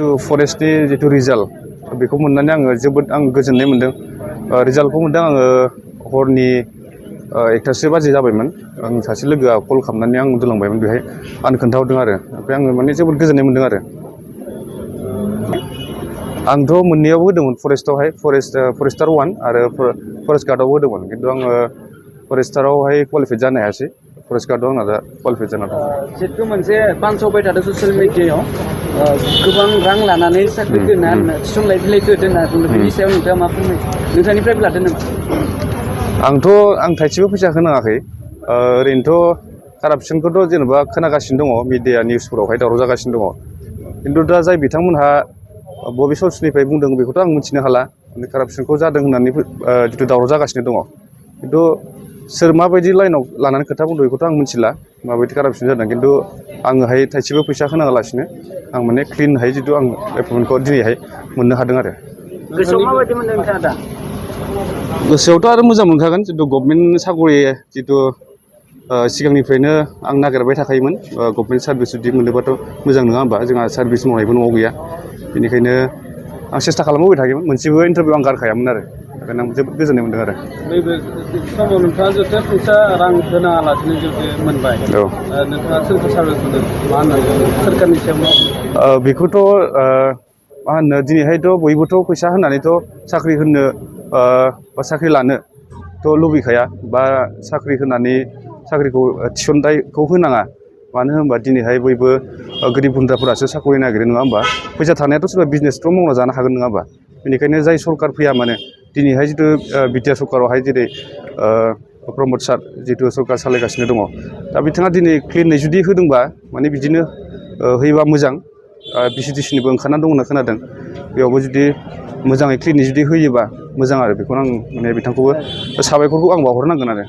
जितु फरेस्टनि जितु रिजाल्ट बेखौ मोननानै आङो जोबोद गोजोननाय मोन्दों। रिजाल्टखौ मोन्दों आङो हरनि 1टासो बाजि जाबायमोन। आं सासे लोगोआ कल खालामनानै आं उन्दुलांबायमोन बेहाय आंनो खोन्थाहरदों आरो ओमफ्राय आङो माने जोबोद गोजोननाय मोन्दों आरो। आंथ' मोननैयावबो होदोंमोन फरेस्टआवहाय फरेस्टार 1 आरो फरेस्ट गार्डआवबो होदोंमोन खिन्थु आङो फरेस्टारावहाय क्वालिफाइड जानो हायासै। फरेस्ट गार्डआव आंना दा क्वालिफाइड जाना दं। जितु मोनसे बानसावबाय थादों ससियेल मिडियायाव गोबां रां लानानै साख्रिखौ थिसनलाय बिलाइखौ होदों होनना बुंदों। बेनि सायाव नोंथाङा मा फोरमायो? नोंथांनिफ्रायबो लादों नामा? आं थाइसेबो फैसा होनाङाखै। ओरैनोथ' कारापसनखौथ' जेनेबा खोनागासिनो दङ मिडिया निउसफोरावहाय दावराव जागासिनो दङ। खिन्थु दा जाय बिथांमोनहा बबे सर्सनिफ्राय बुंदों बेखौथ' आं मिथिनो हाला। माने कारापसनखौ जादों होननानै जितु दावराव जागासिनो दङ। खिन्थु सोर माबायदि लाइनाव लानानै खोथा बुंदों बेखौथ' आं मिथिला माबायदि कारापसन जादों। खिन्थु आङोहाय थाइसेबो फैसा होनाङालासिनो आं माने क्लिनहाय जितु आं एपइन्टमेन्टखौ दिनैहाय मोननो हादों आरो। गोसोआव माबायदि मोन्दों नोंथाङा दा? गोसोआवथ' आरो मोजां मोनखागोन जितु गभर्नमेन्ट साकरि जितु सिगांनिफ्रायनो आं नागिरबाय थाखायोमोन। गभर्नमेन्ट सार्भिस जुदि मोनोबाथ' मोजां नङा होमबा? जोंहा सार्भिस मावनायबो न'आव गैया। बेनिखायनो आं सेस्था खालामबोबाय थायोमोन। मोनसेबो इन्टारभिउ आं गारखायामोन आरो ओंखायनो आं जोबोद गोजोननाय मोन्दों आरो। नैबे समाव नोंथाङा जुदि फैसा रां होनाङालासिनो जुदि मोनबाय, नोंथाङा सोरखौ साबायखर होनो मा होननानै सोरखारनि सायाव बेखौथ' मा होनो दिनैहायथ' बयबोथ' फैसा होनानैथ' साख्रि होनो बा साख्रि लानोथ' लुबैखाया बा साख्रि होनानै साख्रिखौ थिसनथाइखौ होनाङा। मानो होनबा दिनैहाय बयबो गोरिब गुन्द्राफोरासो साकरि नागिरो नङा होमबा? फैसा थानायाथ' सोरबा बिजनेसथ' मावना जानो हागोन नङा होमबा? बेनिखायनो जाय सरकार फैया मानो दिनैहाय जितु बिटिआर सरकारावहाय जेरै प्रमद सार जितु सरकार सालायगासिनो दङ, दा बिथाङा दिनै क्लिनै जुदि होदोंबा माने बिदिनो होयोबा मोजां। VCTCनिबो ओंखारनानै दं होनना खोनादों। बेयावबो जुदि मोजाङै क्लिनै जुदि होयोबा मोजां आरो बेखौनो आं माने बिथांखौबो साबायखरखौ आं बावहरनांगोन आरो।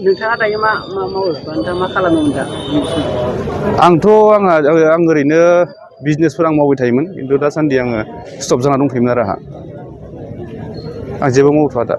नोंथाङा दायो मा मावो? नोंथाङा मा खालामोमोन दा? आं ओरैनो बिजनेसफोर आं मावबाय थायोमोन खिन्थु दासान्दि आङो स्टप जाना दंथ'योमोन आरो आं जेबो मावथ'वा दा।